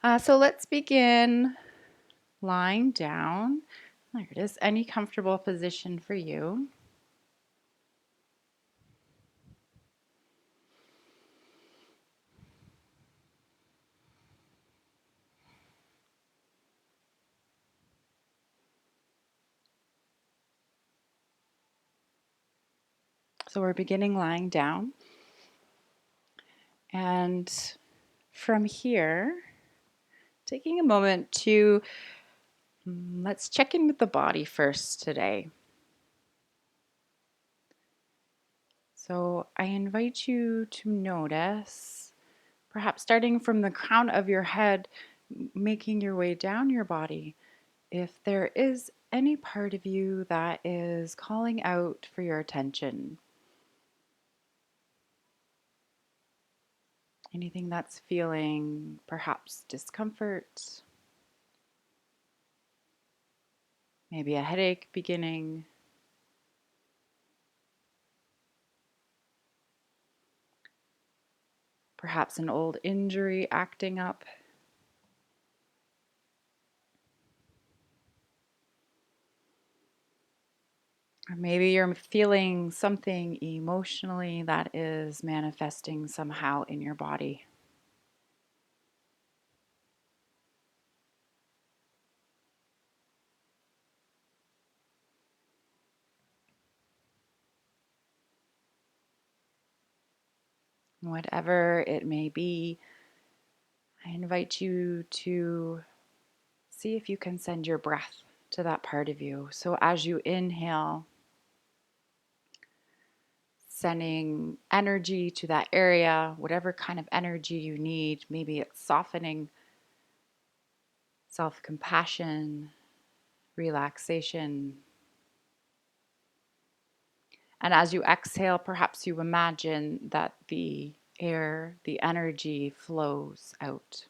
So let's begin lying down. There it is. Any comfortable position for you. So we're beginning lying down. And from here, taking a moment to let's check in with the body first today. So I invite you to notice, perhaps starting from the crown of your head, making your way down your body, if there is any part of you that is calling out for your attention. Anything that's feeling perhaps discomfort, maybe a headache beginning, perhaps an old injury acting up. Or maybe you're feeling something emotionally that is manifesting somehow in your body. Whatever it may be, I invite you to see if you can send your breath to that part of you. So as you inhale, sending energy to that area, whatever kind of energy you need. Maybe it's softening, self compassion, relaxation. And as you exhale, perhaps you imagine that the air, the energy flows out.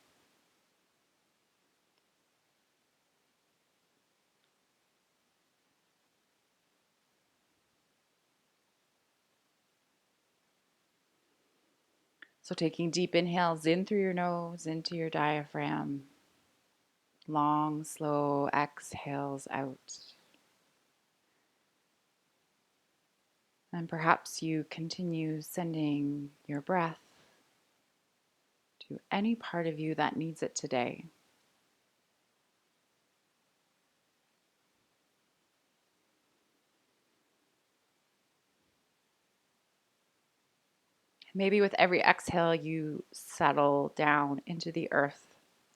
So taking deep inhales in through your nose, into your diaphragm. Long, slow exhales out. And perhaps you continue sending your breath to any part of you that needs it today. Maybe with every exhale, you settle down into the earth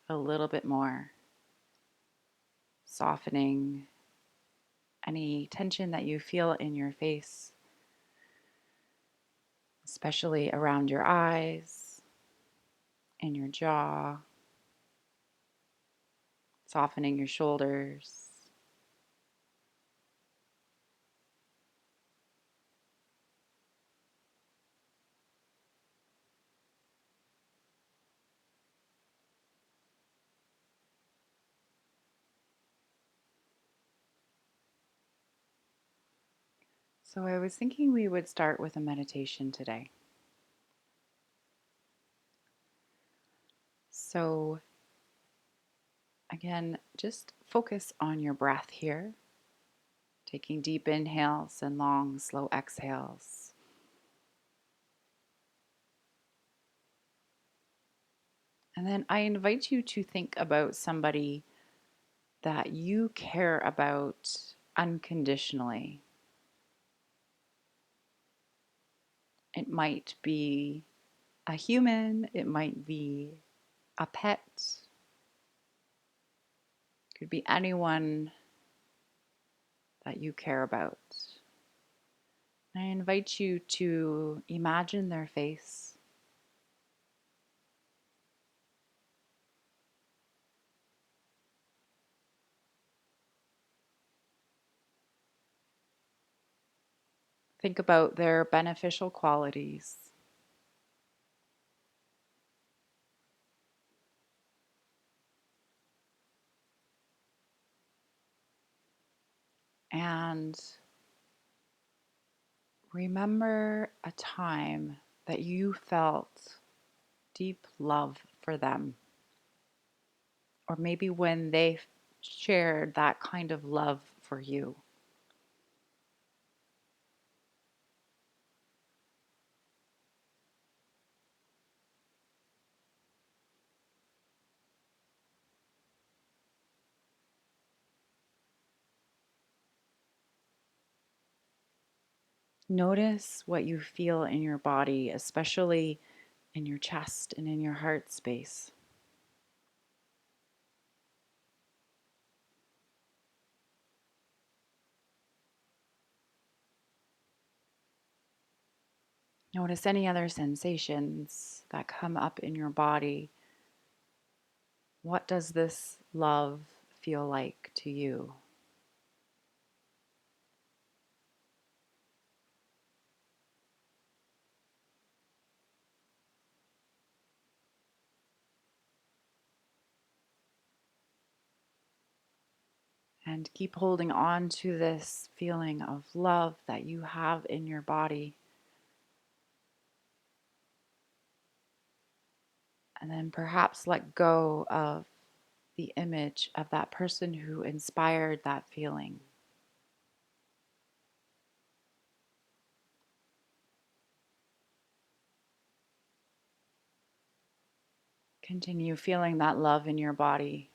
a little bit more, softening any tension that you feel in your face, especially around your eyes, in your jaw, softening your shoulders. So I was thinking we would start with a meditation today. So again, just focus on your breath here, taking deep inhales and long, slow exhales. And then I invite you to think about somebody that you care about unconditionally. It might be a human, it might be a pet, it could be anyone that you care about. I invite you to imagine their face. Think about their beneficial qualities. And remember a time that you felt deep love for them. or maybe when they shared that kind of love for you. Notice what you feel in your body, especially in your chest and in your heart space. Notice any other sensations that come up in your body. What does this love feel like to you? And keep holding on to this feeling of love that you have in your body. And then perhaps let go of the image of that person who inspired that feeling. Continue feeling that love in your body.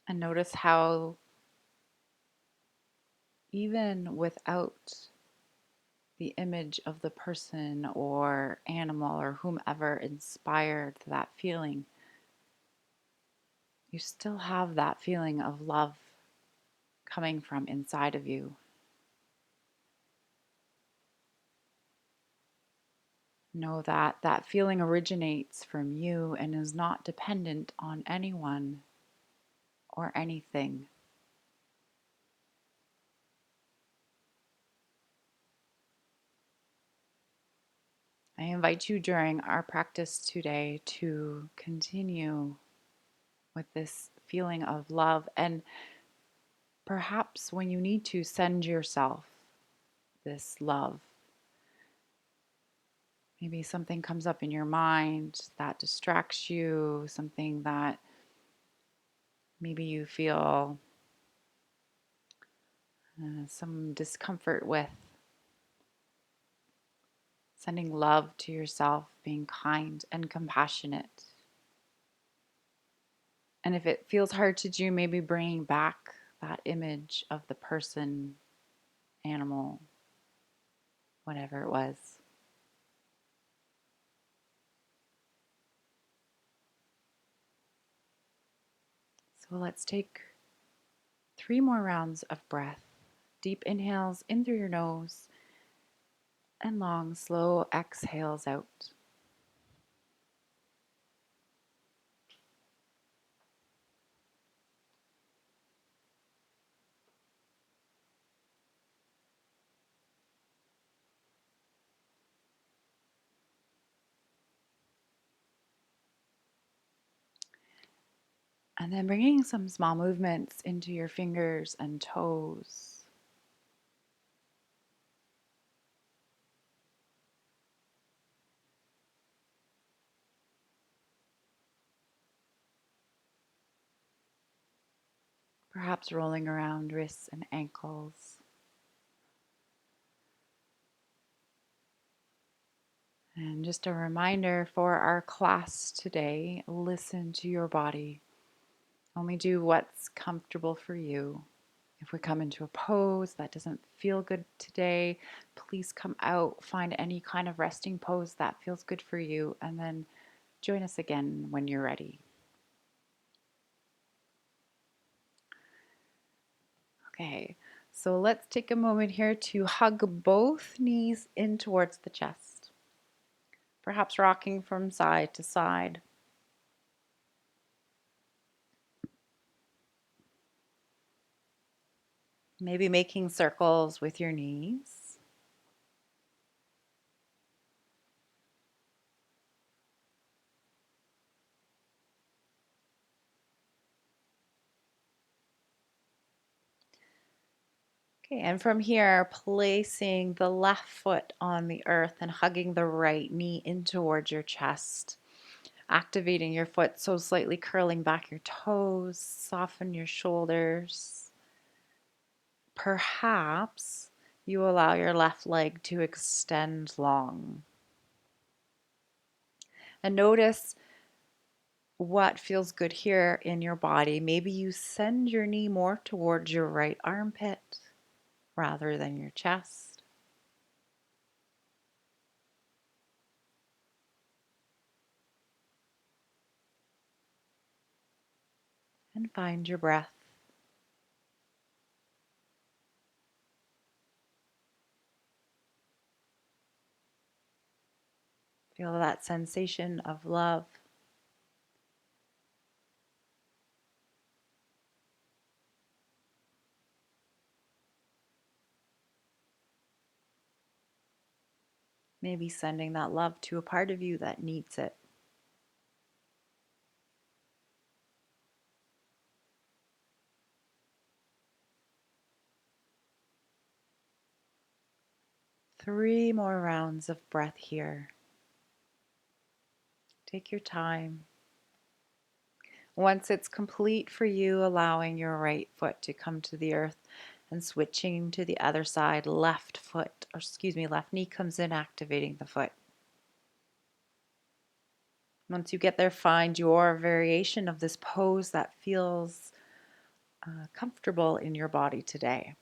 And notice how, even without the image of the person or animal or whomever inspired that feeling, you still have that feeling of love coming from inside of you. Know that that feeling originates from you and is not dependent on anyone or anything. I invite you during our practice today to continue with this feeling of love, and perhaps when you need to, send yourself this love. Maybe something comes up in your mind that distracts you, something that maybe you feel some discomfort with. Sending love to yourself, being kind and compassionate. And if it feels hard to do, maybe bringing back that image of the person, animal, whatever it was. So let's take 3 more rounds of breath. Deep inhales in through your nose and long, slow exhales out. And then bringing some small movements into your fingers and toes. Perhaps rolling around wrists and ankles. And just a reminder for our class today, listen to your body. Only do what's comfortable for you. If we come into a pose that doesn't feel good today, please come out, find any kind of resting pose that feels good for you, and then join us again when you're ready. Okay, so let's take a moment here to hug both knees in towards the chest, perhaps rocking from side to side. Maybe making circles with your knees. Okay, and from here, placing the left foot on the earth and hugging the right knee in towards your chest. Activating your foot, so slightly curling back your toes, soften your shoulders. Perhaps you allow your left leg to extend long. And notice what feels good here in your body. Maybe you send your knee more towards your right armpit rather than your chest. And find your breath. Feel that sensation of love. Maybe sending that love to a part of you that needs it. Three more rounds of breath here. Take your time. Once it's complete for you, allowing your right foot to come to the earth and switching to the other side, left foot, or excuse me, left knee comes in, activating the foot. Once you get there, find your variation of this pose that feels comfortable in your body today.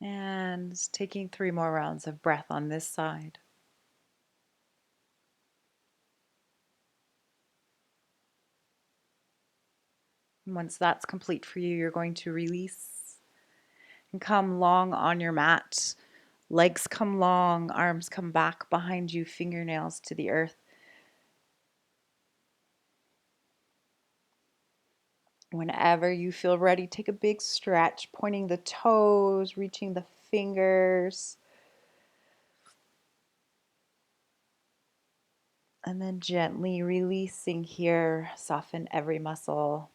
And taking three more rounds of breath on this side. Once that's complete for you, you're going to release and come long on your mat. Legs come long, arms come back behind you, fingernails to the earth. Whenever you feel ready, take a big stretch, pointing the toes, reaching the fingers. And then gently releasing here, soften every muscle.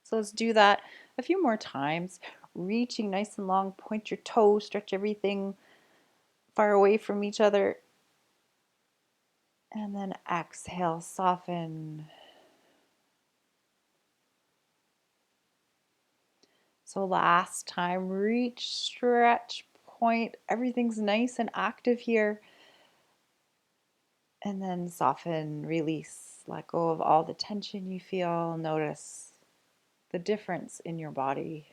So let's do that a few more times. Reaching nice and long, point your toes, stretch everything far away from each other. And then exhale, soften. So last time, reach, stretch, point. Everything's nice and active here. And then soften, release, let go of all the tension you feel. Notice the difference in your body.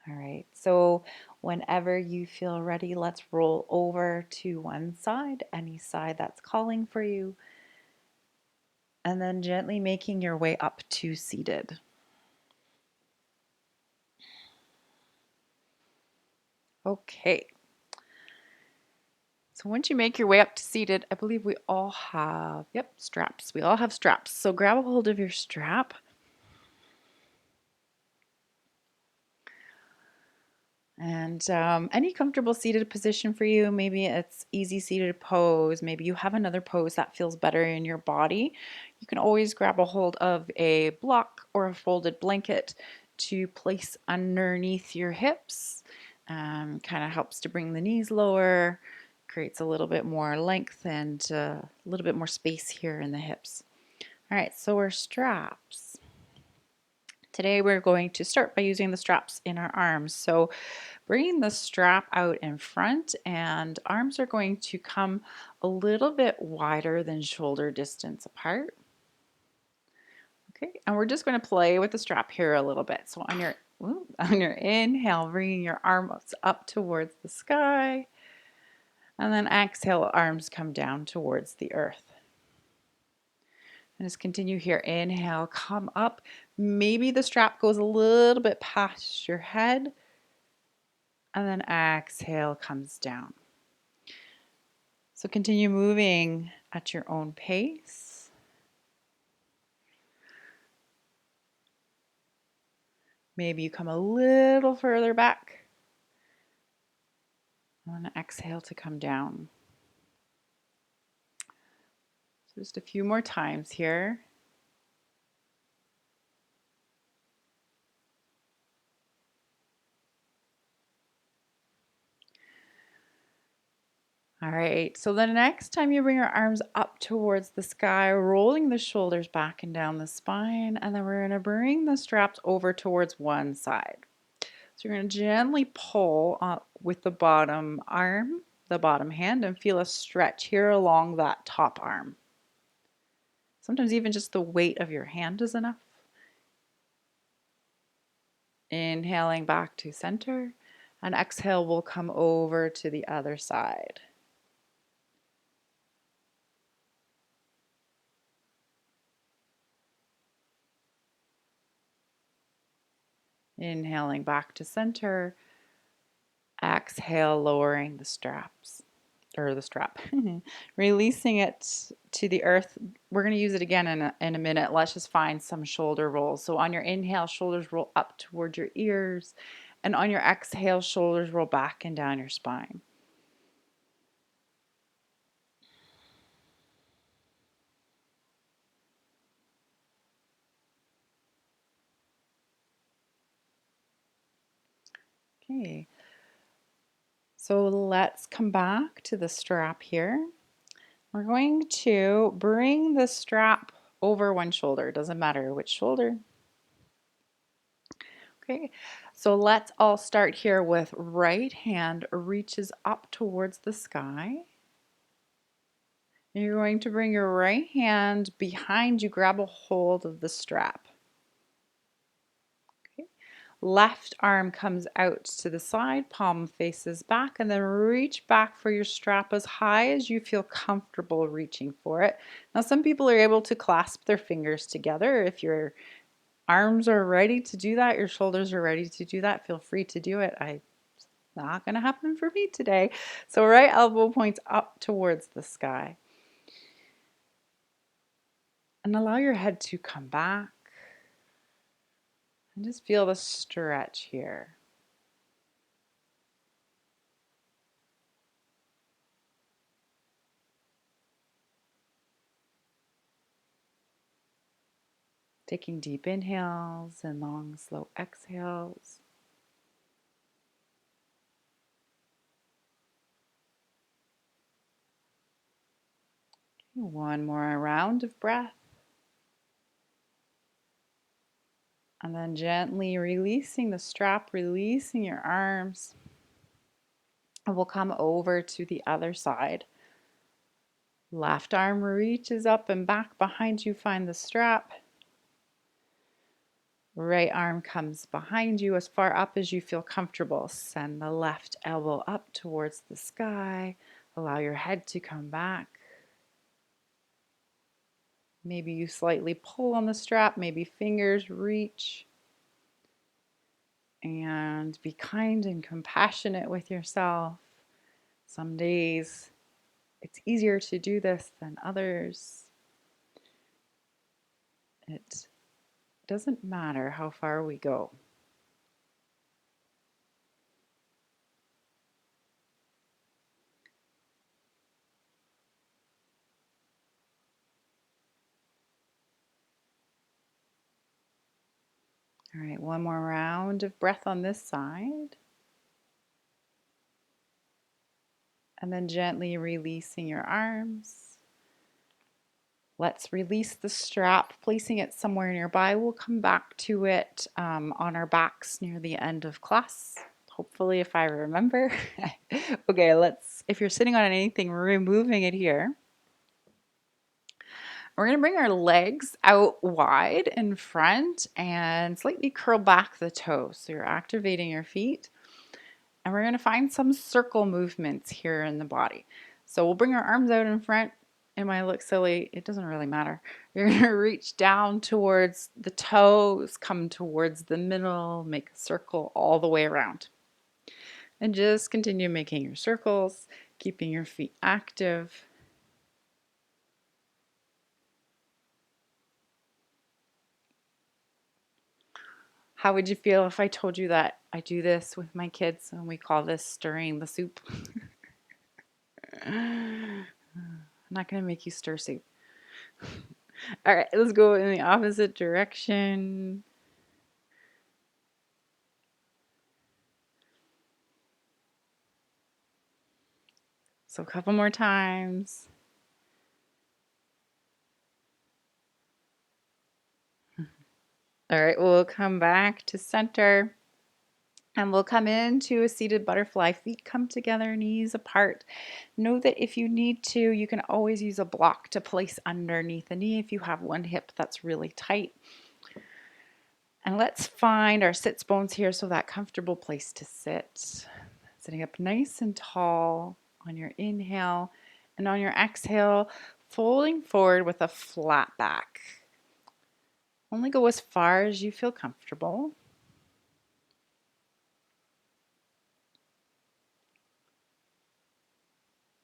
All right, so whenever you feel ready, let's roll over to one side, any side that's calling for you, and then gently making your way up to seated. Okay. So once you make your way up to seated, I believe we all have, yep, straps. We all have straps. So grab a hold of your strap. And any comfortable seated position for you, maybe it's easy seated pose, maybe you have another pose that feels better in your body. You can always grab a hold of a block or a folded blanket to place underneath your hips. Kind of helps to bring the knees lower, creates a little bit more length and a little bit more space here in the hips. All right, so our straps. Today we're going to start by using the straps in our arms. So bringing the strap out in front, and arms are going to come a little bit wider than shoulder distance apart. Okay, and we're just going to play with the strap here a little bit. So on your inhale, bringing your arms up towards the sky. And then exhale, arms come down towards the earth. And just continue here. Inhale, come up. Maybe the strap goes a little bit past your head. And then exhale, comes down. So continue moving at your own pace. Maybe you come a little further back. And then exhale to come down. So just a few more times here. All right, so the next time you bring your arms up towards the sky, rolling the shoulders back and down the spine, and then we're going to bring the straps over towards one side. So you're going to gently pull with the bottom arm, the bottom hand, and feel a stretch here along that top arm. Sometimes even just the weight of your hand is enough. Inhaling back to center, and exhale will come over to the other side. Inhaling back to center. Exhale, lowering the straps, or the strap, releasing it to the earth. We're going to use it again in a minute. Let's just find some shoulder rolls. So on your inhale, shoulders roll up towards your ears, and on your exhale, shoulders roll back and down your spine. Okay. So let's come back to the strap here. We're going to bring the strap over one shoulder. Doesn't matter which shoulder. Okay, so let's all start here with right hand reaches up towards the sky. You're going to bring your right hand behind you, grab a hold of the strap. Okay. Left arm comes out to the side, palm faces back, and then reach back for your strap as high as you feel comfortable reaching for it. Now, some people are able to clasp their fingers together. If your arms are ready to do that, your shoulders are ready to do that, feel free to do it. It's not going to happen for me today. So right elbow points up towards the sky. And allow your head to come back. And just feel the stretch here. Taking deep inhales and long, slow exhales. One more round of breath. And then gently releasing the strap, releasing your arms. And we'll come over to the other side. Left arm reaches up and back behind you, find the strap. Right arm comes behind you as far up as you feel comfortable. Send the left elbow up towards the sky. Allow your head to come back. Maybe you slightly pull on the strap, maybe fingers reach. And be kind and compassionate with yourself. Some days it's easier to do this than others. It doesn't matter how far we go. All right, one more round of breath on this side. And then gently releasing your arms. Let's release the strap, placing it somewhere nearby. We'll come back to it on our backs near the end of class. Hopefully, if I remember. Okay, if you're sitting on anything, we're removing it here. We're going to bring our legs out wide in front and slightly curl back the toes. So you're activating your feet. And we're going to find some circle movements here in the body. So we'll bring our arms out in front. It might look silly. It doesn't really matter. You're going to reach down towards the toes, come towards the middle, make a circle all the way around. And just continue making your circles, keeping your feet active. How would you feel if I told you that I do this with my kids and we call this stirring the soup? I'm not going to make you stir soup. All right, let's go in the opposite direction. So a couple more times. All right, we'll come back to center. And we'll come into a seated butterfly. Feet come together, knees apart. Know that if you need to, you can always use a block to place underneath the knee if you have one hip that's really tight. And let's find our sits bones here, so that comfortable place to sit. Sitting up nice and tall on your inhale, and on your exhale, folding forward with a flat back. Only go as far as you feel comfortable.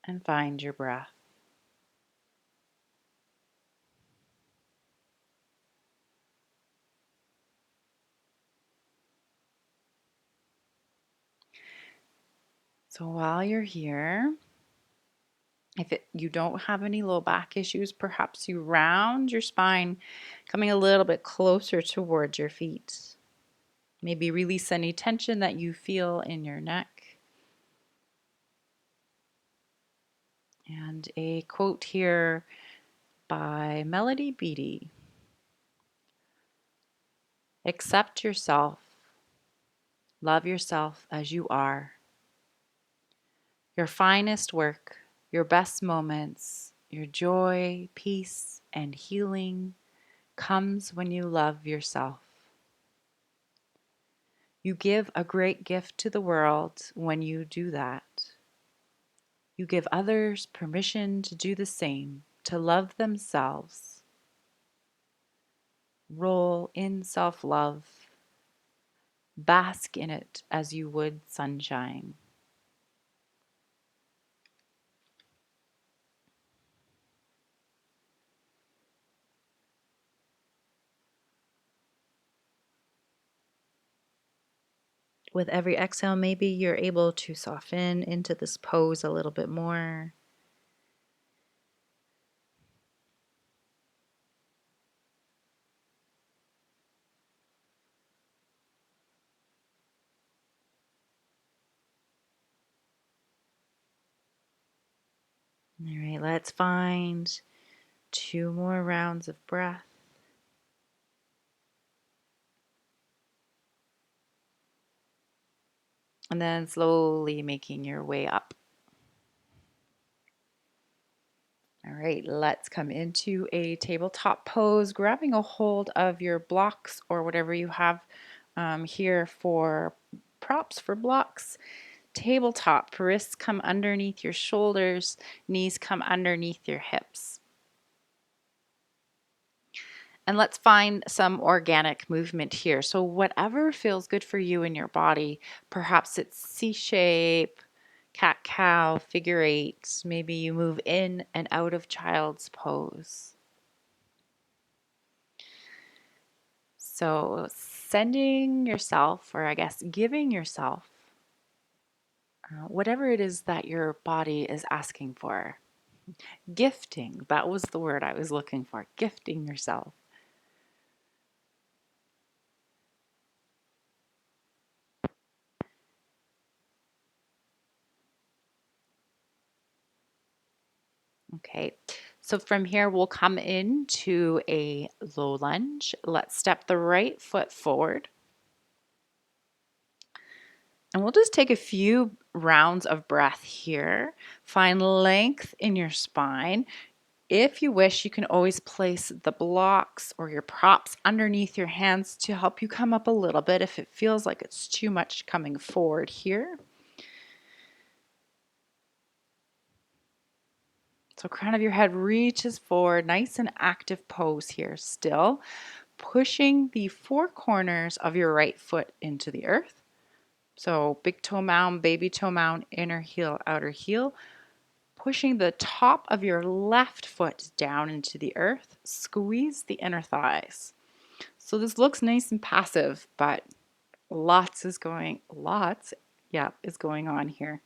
And find your breath. So while you're here, if you don't have any low back issues, perhaps you round your spine, coming a little bit closer towards your feet. Maybe release any tension that you feel in your neck. And a quote here by Melody Beattie. Accept yourself. Love yourself as you are. Your finest work, your best moments, your joy, peace, and healing comes when you love yourself. You give a great gift to the world when you do that. You give others permission to do the same, to love themselves. Roll in self-love. Bask in it as you would sunshine. With every exhale, maybe you're able to soften into this pose a little bit more. All right, let's find 2 more rounds of breath. And then slowly making your way up. All right, let's come into a tabletop pose, grabbing a hold of your blocks or whatever you have here for props for blocks. Tabletop, wrists come underneath your shoulders, knees come underneath your hips. And let's find some organic movement here. So whatever feels good for you in your body, perhaps it's C-shape, cat-cow, figure eight. Maybe you move in and out of child's pose. So sending yourself, or I guess giving yourself, whatever it is that your body is asking for. Gifting, that was the word I was looking for, gifting yourself. Okay, so from here we'll come into a low lunge. Let's step the right foot forward. And we'll just take a few rounds of breath here. Find length in your spine. If you wish, you can always place the blocks or your props underneath your hands to help you come up a little bit if it feels like it's too much coming forward here. So crown of your head reaches forward, nice and active pose here still. Pushing the four corners of your right foot into the earth. So big toe mound, baby toe mound, inner heel, outer heel. Pushing the top of your left foot down into the earth. Squeeze the inner thighs. So this looks nice and passive, but lots is going on here.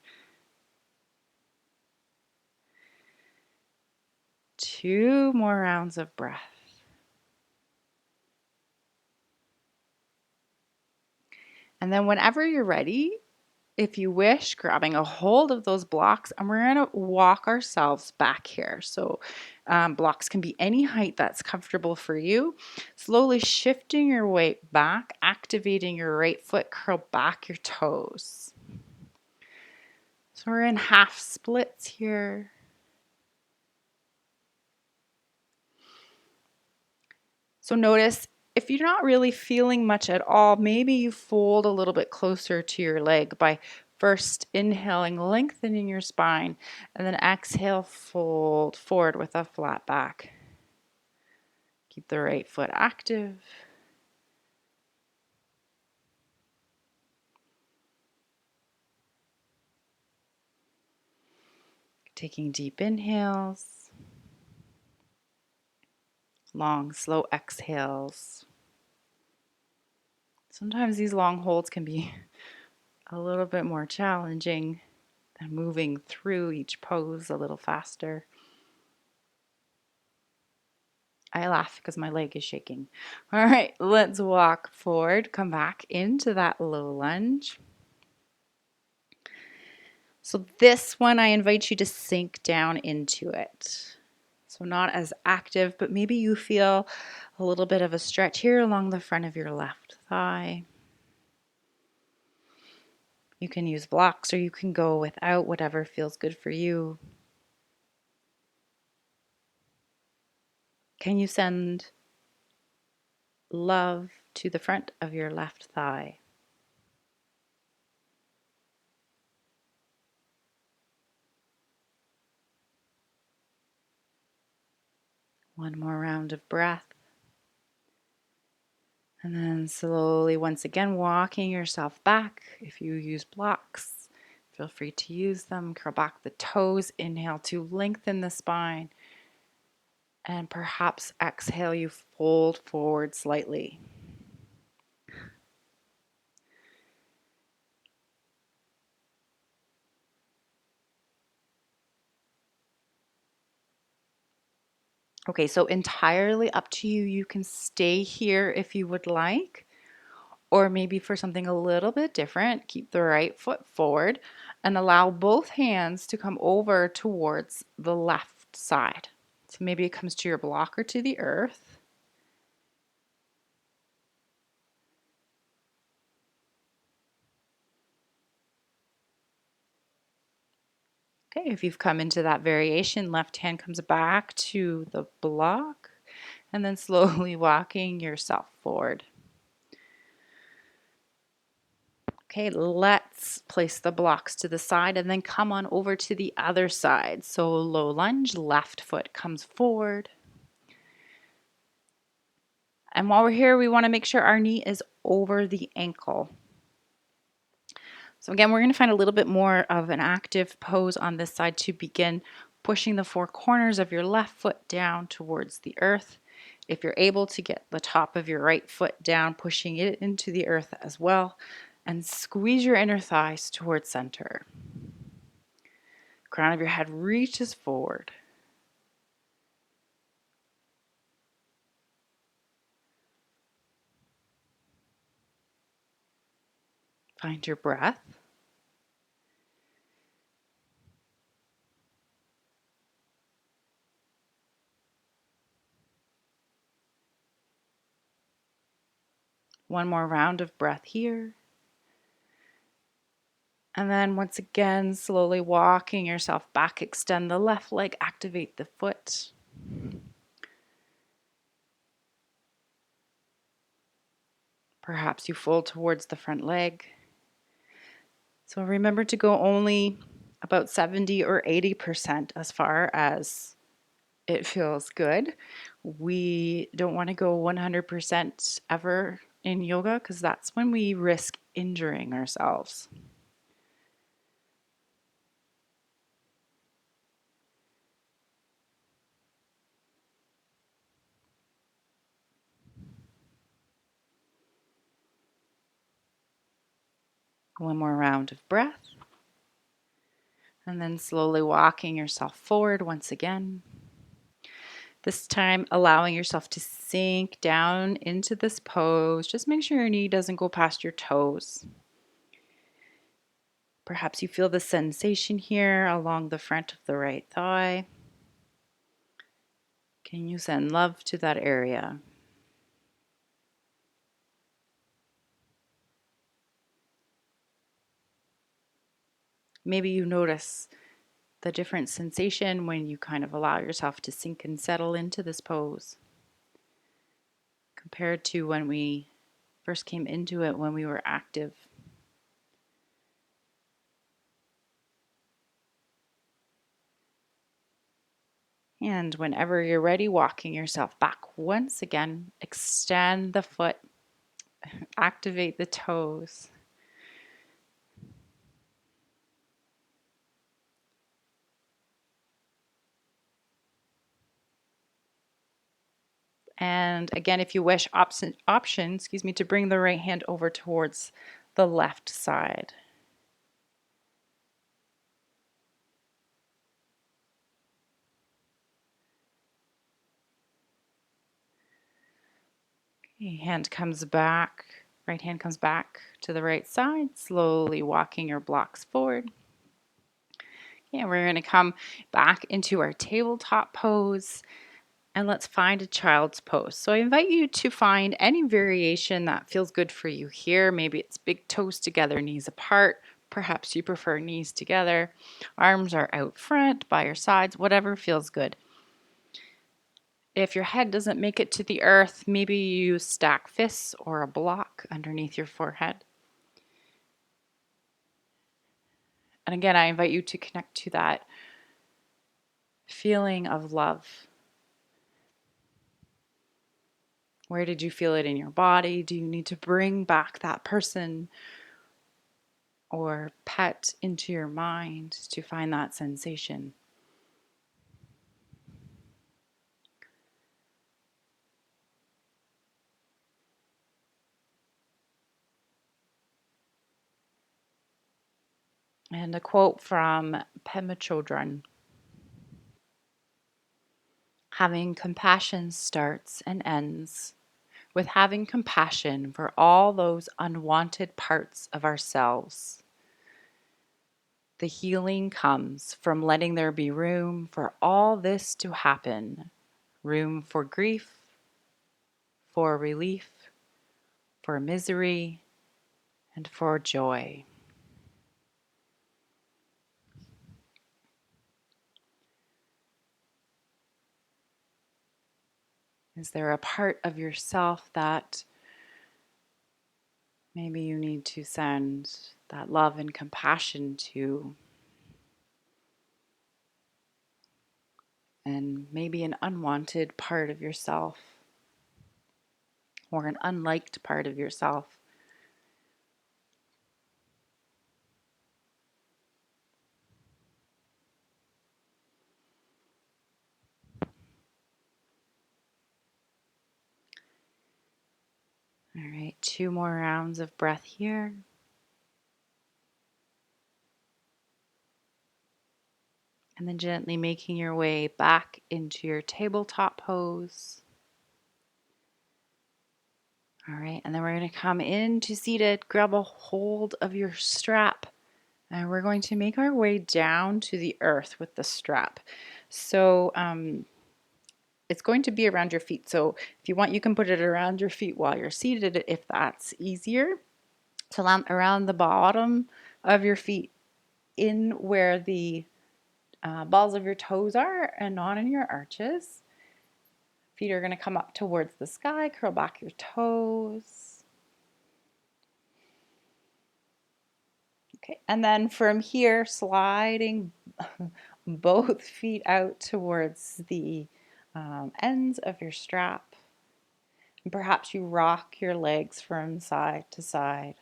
2 more rounds of breath. And then whenever you're ready, if you wish, grabbing a hold of those blocks, and we're going to walk ourselves back here. So blocks can be any height that's comfortable for you. Slowly shifting your weight back, activating your right foot, curl back your toes. So we're in half splits here. So notice if you're not really feeling much at all, maybe you fold a little bit closer to your leg by first inhaling, lengthening your spine, and then exhale, fold forward with a flat back. Keep the right foot active. Taking deep inhales, long, slow exhales. Sometimes these long holds can be a little bit more challenging than moving through each pose a little faster. I laugh because my leg is shaking. All right, let's walk forward, come back into that low lunge. So this one, I invite you to sink down into it. So not as active, but maybe you feel a little bit of a stretch here along the front of your left thigh. You can use blocks or you can go without, whatever feels good for you. Can you send love to the front of your left thigh? One more round of breath. And then slowly, once again, walking yourself back. If you use blocks, feel free to use them. Curl back the toes. Inhale to lengthen the spine. And perhaps exhale, you fold forward slightly. Okay, so entirely up to you. You can stay here if you would like. Or maybe for something a little bit different, keep the right foot forward and allow both hands to come over towards the left side. So maybe it comes to your block or to the earth. Okay, if you've come into that variation, left hand comes back to the block and then slowly walking yourself forward. Okay, let's place the blocks to the side and then come on over to the other side. So low lunge, left foot comes forward. And while we're here, we want to make sure our knee is over the ankle. So again, we're going to find a little bit more of an active pose on this side to begin, pushing the four corners of your left foot down towards the earth. If you're able to get the top of your right foot down, pushing it into the earth as well, and squeeze your inner thighs towards center. Crown of your head reaches forward. Find your breath. One more round of breath here. And then once again, slowly walking yourself back, extend the left leg, activate the foot. Perhaps you fold towards the front leg. So remember to go only about 70 or 80% as far as it feels good. We don't want to go 100% ever in yoga because that's when we risk injuring ourselves. One more round of breath. And then slowly walking yourself forward once again. This time, allowing yourself to sink down into this pose. Just make sure your knee doesn't go past your toes. Perhaps you feel the sensation here along the front of the right thigh. Can you send love to that area? Maybe you notice the different sensation when you kind of allow yourself to sink and settle into this pose compared to when we first came into it when we were active. And whenever you're ready, walking yourself back once again, extend the foot, activate the toes. And again, if you wish, option, to bring the right hand over towards the left side. Okay, hand comes back, right hand comes back to the right side, slowly walking your blocks forward. Okay, we're going to come back into our tabletop pose. And let's find a child's pose. So I invite you to find any variation that feels good for you here. Maybe it's big toes together, knees apart. Perhaps you prefer knees together. Arms are out front, by your sides, whatever feels good. If your head doesn't make it to the earth, maybe you stack fists or a block underneath your forehead. And again, I invite you to connect to that feeling of love. Where did you feel it in your body? Do you need to bring back that person or pet into your mind to find that sensation? And a quote from Pema Chodron: having compassion starts and ends with having compassion for all those unwanted parts of ourselves. The healing comes from letting there be room for all this to happen. Room for grief, for relief, for misery, and for joy. Is there a part of yourself that maybe you need to send that love and compassion to? And maybe an unwanted part of yourself or an unliked part of yourself. All right, 2 more rounds of breath here. And then gently making your way back into your tabletop pose. All right, and then we're going to come into seated, grab a hold of your strap, and we're going to make our way down to the earth with the strap. So it's going to be around your feet. So if you want, you can put it around your feet while you're seated if that's easier. So around the bottom of your feet, in where the balls of your toes are and not in your arches. Feet are going to come up towards the sky. Curl back your toes. Okay, and then from here, sliding both feet out towards the ends of your strap. And perhaps you rock your legs from side to side.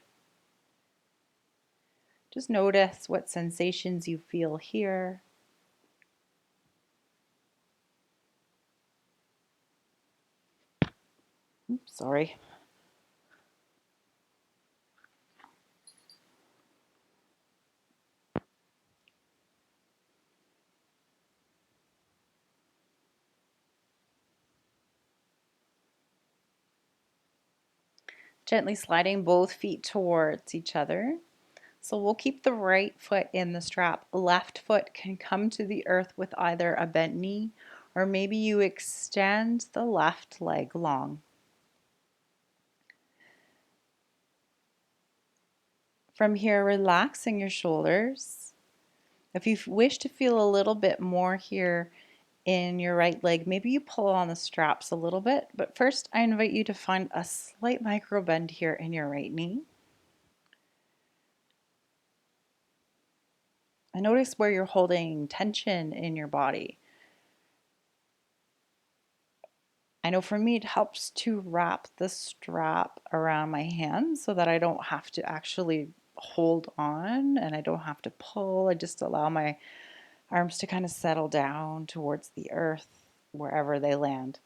Just notice what sensations you feel here. Oops, sorry. Gently sliding both feet towards each other. So we'll keep the right foot in the strap. Left foot can come to the earth with either a bent knee or maybe you extend the left leg long. From here, relaxing your shoulders. If you wish to feel a little bit more here in your right leg, maybe you pull on the straps a little bit. But first, I invite you to find a slight micro bend here in your right knee. And notice where you're holding tension in your body. I know for me, it helps to wrap the strap around my hands so that I don't have to actually hold on and I don't have to pull. I just allow my arms to kind of settle down towards the earth wherever they land.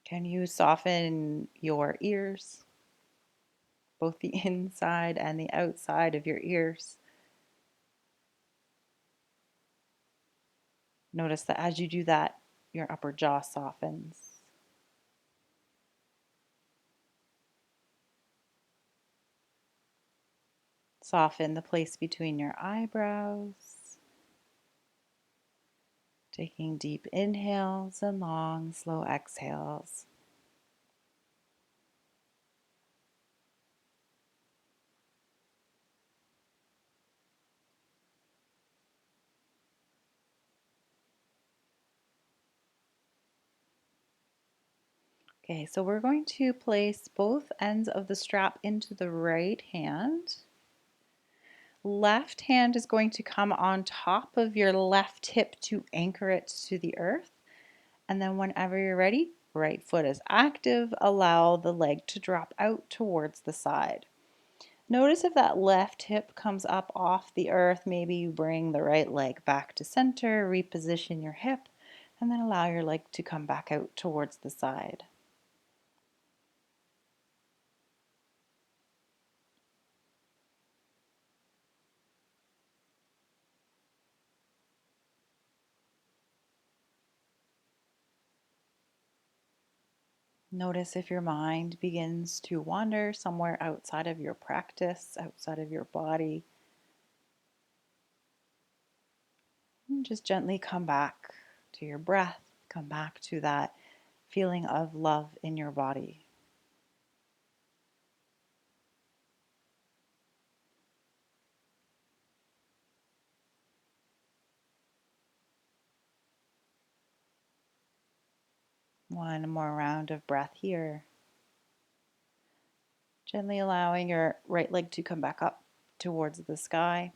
Can you soften your ears, both the inside and the outside of your ears? Notice that as you do that, your upper jaw softens. Soften the place between your eyebrows. Taking deep inhales and long, slow exhales. Okay, so we're going to place both ends of the strap into the right hand. Left hand is going to come on top of your left hip to anchor it to the earth. And then whenever you're ready, right foot is active, allow the leg to drop out towards the side. Notice if that left hip comes up off the earth, maybe you bring the right leg back to center, reposition your hip, and then allow your leg to come back out towards the side. Notice if your mind begins to wander somewhere outside of your practice, outside of your body. And just gently come back to your breath, come back to that feeling of love in your body. One more round of breath here. Gently allowing your right leg to come back up towards the sky.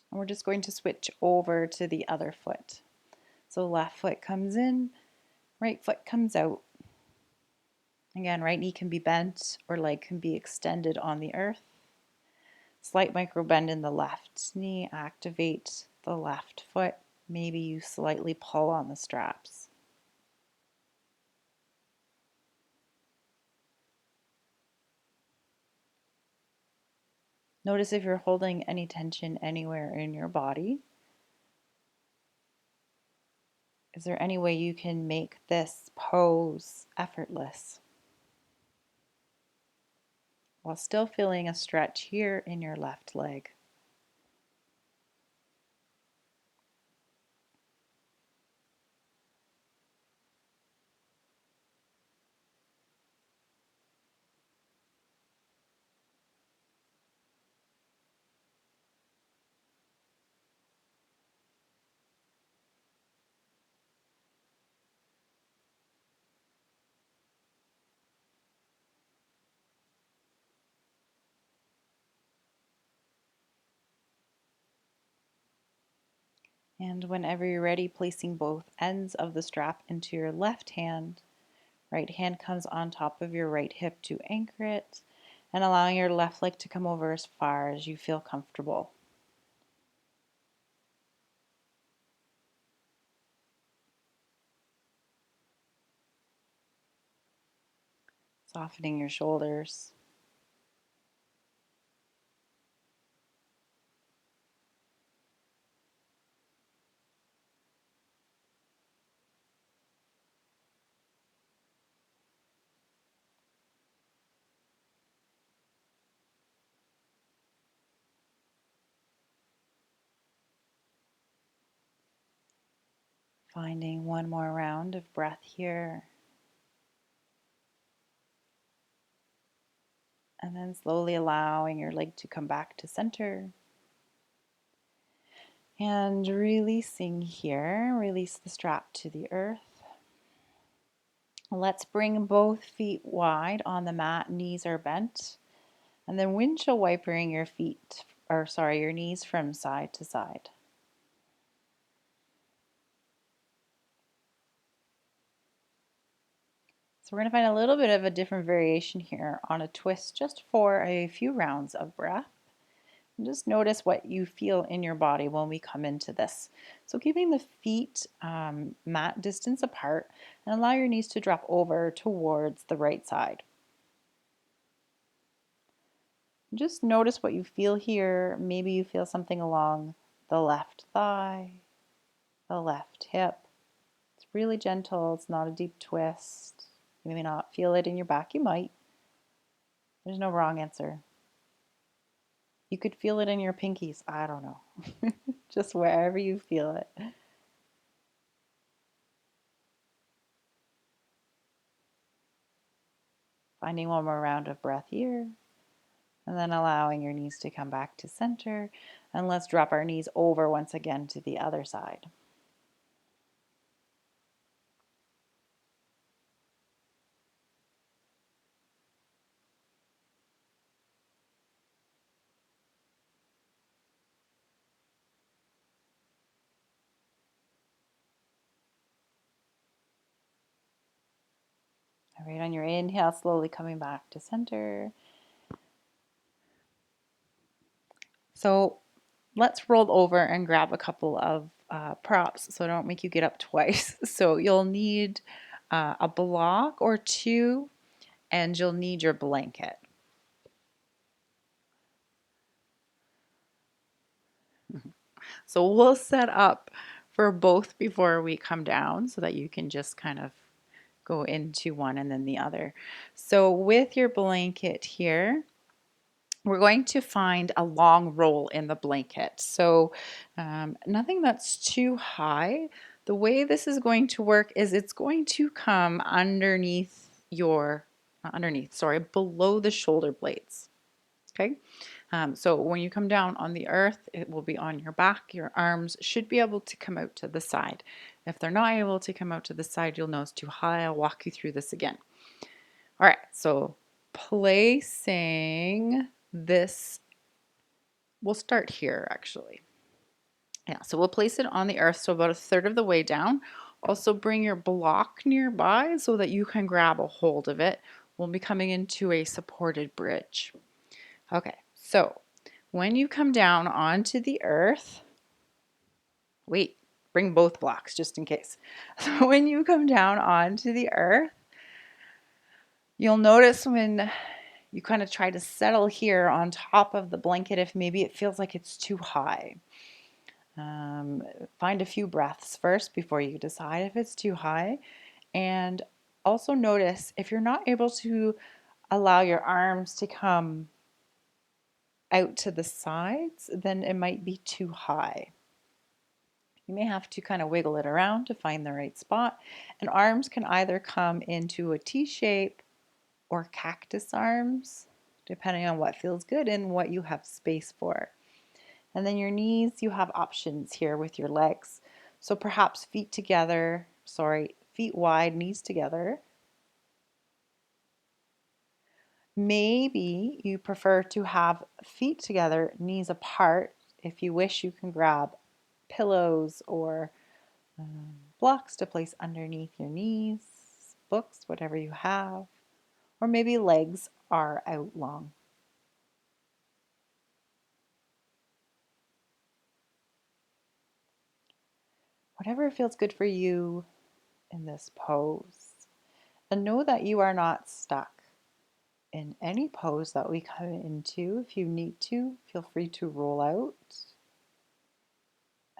And we're just going to switch over to the other foot. So left foot comes in, right foot comes out. Again, right knee can be bent or leg can be extended on the earth. Slight micro bend in the left knee, activate the left foot. Maybe you slightly pull on the straps. Notice if you're holding any tension anywhere in your body. Is there any way you can make this pose effortless while still feeling a stretch here in your left leg? And whenever you're ready, placing both ends of the strap into your left hand. Right hand comes on top of your right hip to anchor it, and allowing your left leg to come over as far as you feel comfortable. Softening your shoulders. Finding one more round of breath here. And then slowly allowing your leg to come back to center. And releasing here, release the strap to the earth. Let's bring both feet wide on the mat, knees are bent. And then windshield wipering your your knees from side to side. So we're going to find a little bit of a different variation here on a twist just for a few rounds of breath. And just notice what you feel in your body when we come into this. So keeping the feet mat distance apart and allow your knees to drop over towards the right side. Just notice what you feel here. Maybe you feel something along the left thigh, the left hip. It's really gentle. It's not a deep twist. You may not feel it in your back. You might. There's no wrong answer. You could feel it in your pinkies. I don't know. Just wherever you feel it. Finding one more round of breath here. And then allowing your knees to come back to center. And let's drop our knees over once again to the other side. All right, on your inhale, slowly coming back to center. So let's roll over and grab a couple of props so I don't make you get up twice. So you'll need a block or two, and you'll need your blanket. So we'll set up for both before we come down so that you can just kind of go into one and then the other. So with your blanket here, we're going to find a long roll in the blanket. So nothing that's too high. The way this is going to work is it's going to come underneath below the shoulder blades. Okay. So when you come down on the earth, it will be on your back. Your arms should be able to come out to the side. If they're not able to come out to the side, you'll know it's too high. I'll walk you through this again. All right, so placing this, we'll start here actually. Yeah, so we'll place it on the earth, so about a third of the way down. Also bring your block nearby so that you can grab a hold of it. We'll be coming into a supported bridge. Okay, so when you come down onto the earth, wait, bring both blocks just in case. So when you come down onto the earth, you'll notice when you kind of try to settle here on top of the blanket if maybe it feels like it's too high. Find a few breaths first before you decide if it's too high. And also notice if you're not able to allow your arms to come out to the sides, then it might be too high. You may have to kind of wiggle it around to find the right spot. And arms can either come into a T shape or cactus arms, depending on what feels good and what you have space for. And then your knees, you have options here with your legs. So perhaps feet wide, knees together. Maybe you prefer to have feet together, knees apart. If you wish, you can grab pillows or blocks to place underneath your knees, books, whatever you have, or maybe legs are out long. Whatever feels good for you in this pose. And know that you are not stuck in any pose that we come into. If you need to, feel free to roll out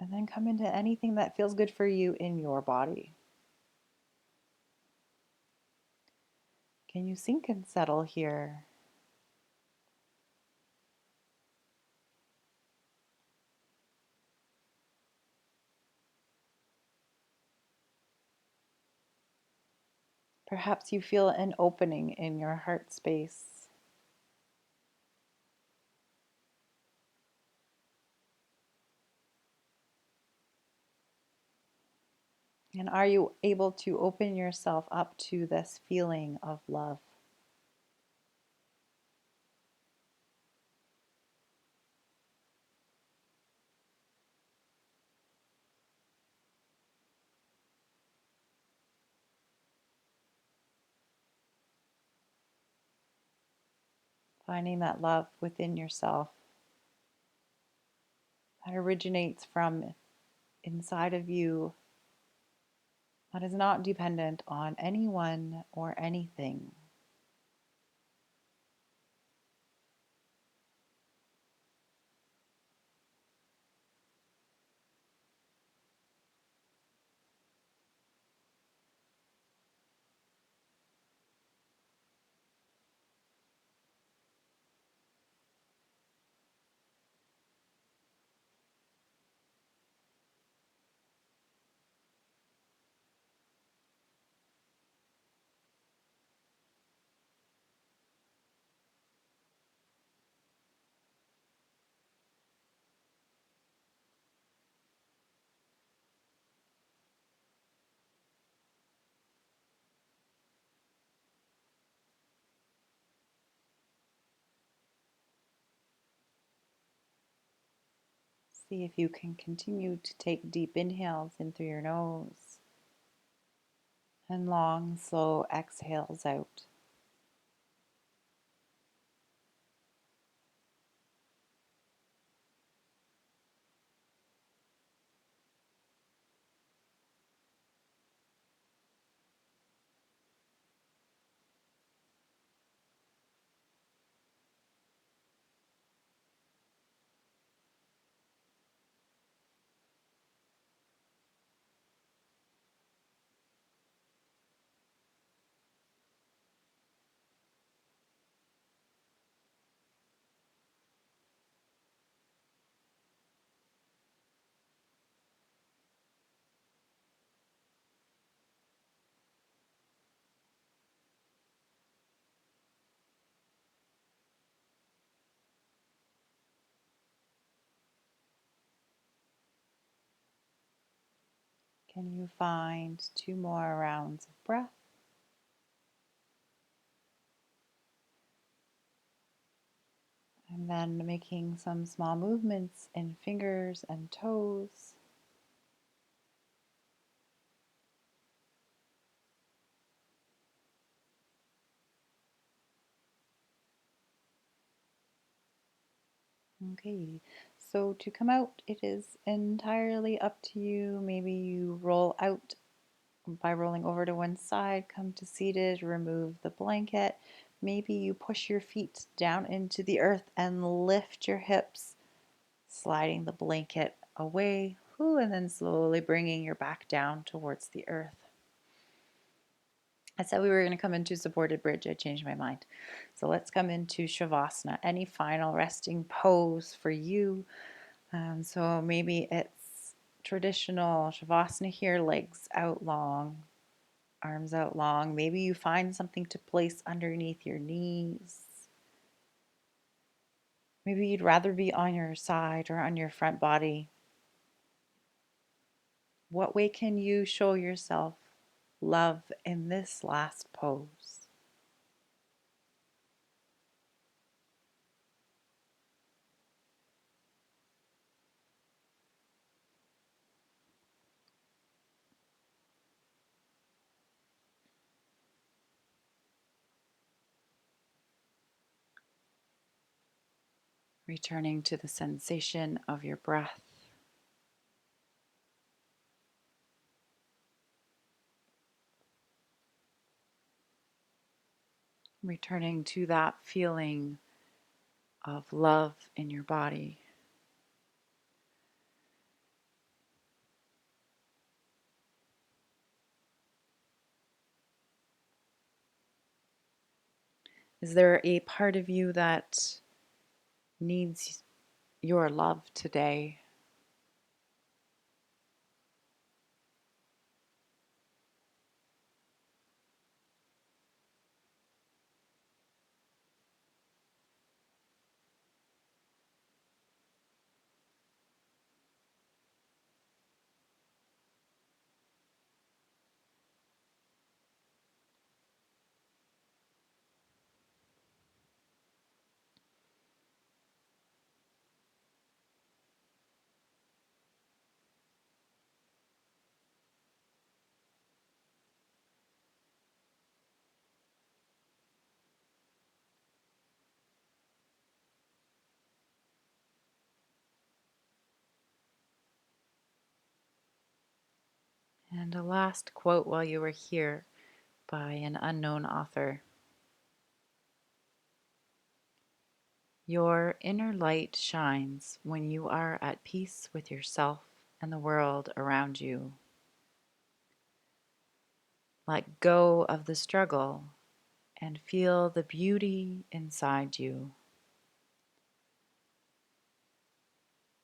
and then come into anything that feels good for you in your body. Can you sink and settle here? Perhaps you feel an opening in your heart space. And are you able to open yourself up to this feeling of love? Finding that love within yourself that originates from inside of you, that is not dependent on anyone or anything. See if you can continue to take deep inhales in through your nose and long, slow exhales out. Can you find 2 more rounds of breath? And then making some small movements in fingers and toes. Okay, so to come out, it is entirely up to you. Maybe you roll out by rolling over to one side, come to seated, remove the blanket. Maybe you push your feet down into the earth and lift your hips, sliding the blanket away, and then slowly bringing your back down towards the earth. I said we were going to come into supported bridge. I changed my mind. So let's come into Shavasana. Any final resting pose for you? So maybe it's traditional Shavasana here, legs out long, arms out long. Maybe you find something to place underneath your knees. Maybe you'd rather be on your side or on your front body. What way can you show yourself love in this last pose? returning to the sensation of your breath. Returning to that feeling of love in your body. Is there a part of you that needs your love today? And a last quote while you were here by an unknown author. Your inner light shines when you are at peace with yourself and the world around you. Let go of the struggle and feel the beauty inside you.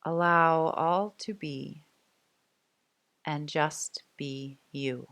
Allow all to be and just be you.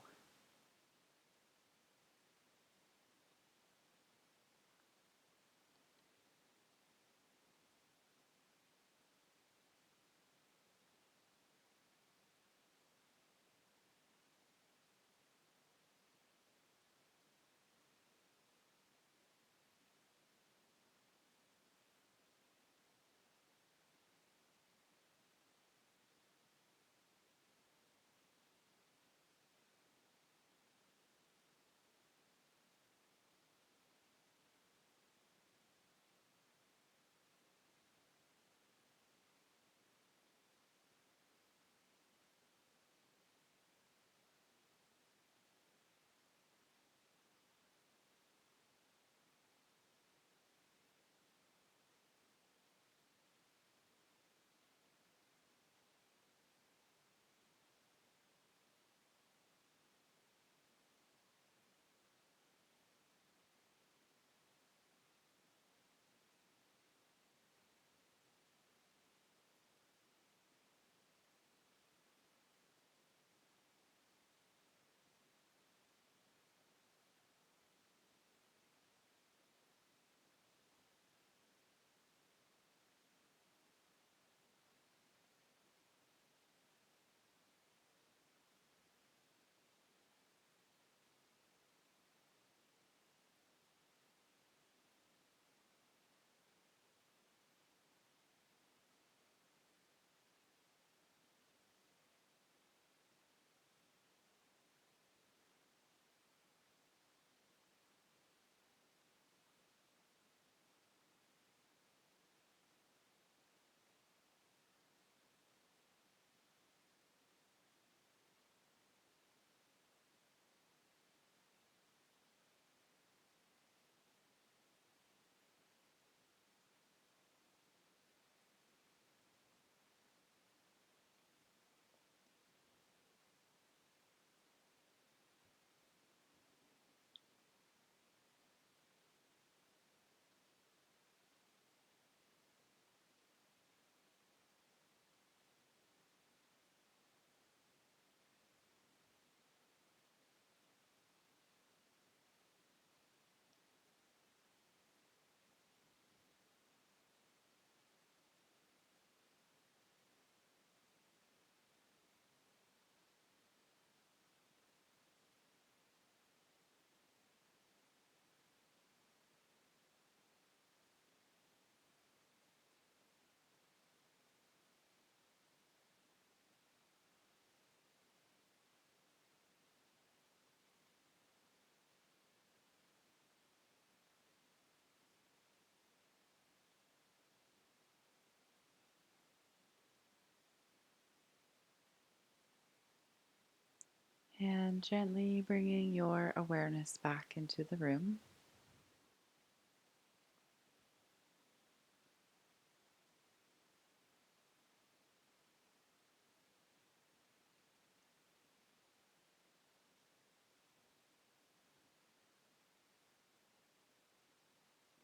And gently bringing your awareness back into the room.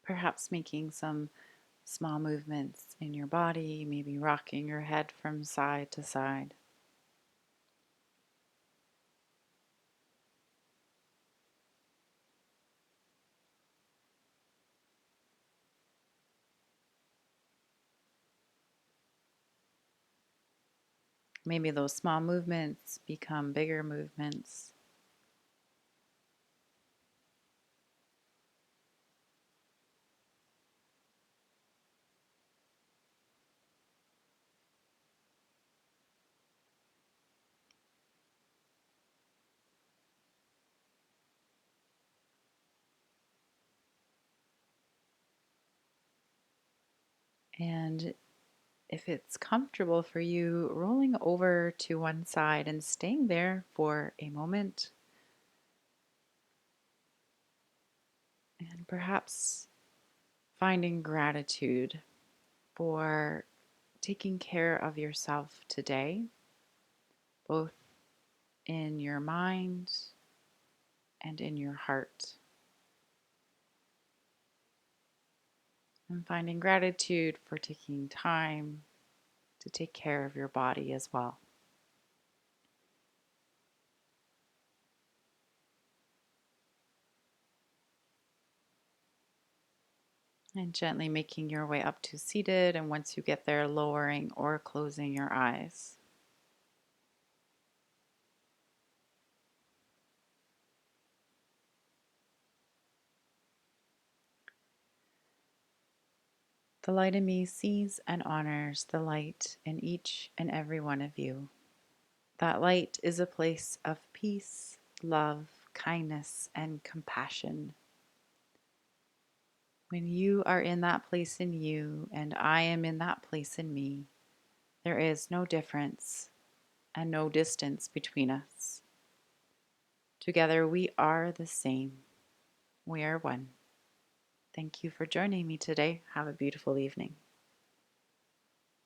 Perhaps making some small movements in your body, maybe rocking your head from side to side. Maybe those small movements become bigger movements. And if it's comfortable for you, rolling over to one side and staying there for a moment. And perhaps finding gratitude for taking care of yourself today, both in your mind and in your heart. And finding gratitude for taking time to take care of your body as well. And gently making your way up to seated, and once you get there, lowering or closing your eyes. The light in me sees and honors the light in each and every one of you. That light is a place of peace, love, kindness, and compassion. When you are in that place in you, and I am in that place in me, there is no difference and no distance between us. Together we are the same. We are one. Thank you for joining me today. Have a beautiful evening.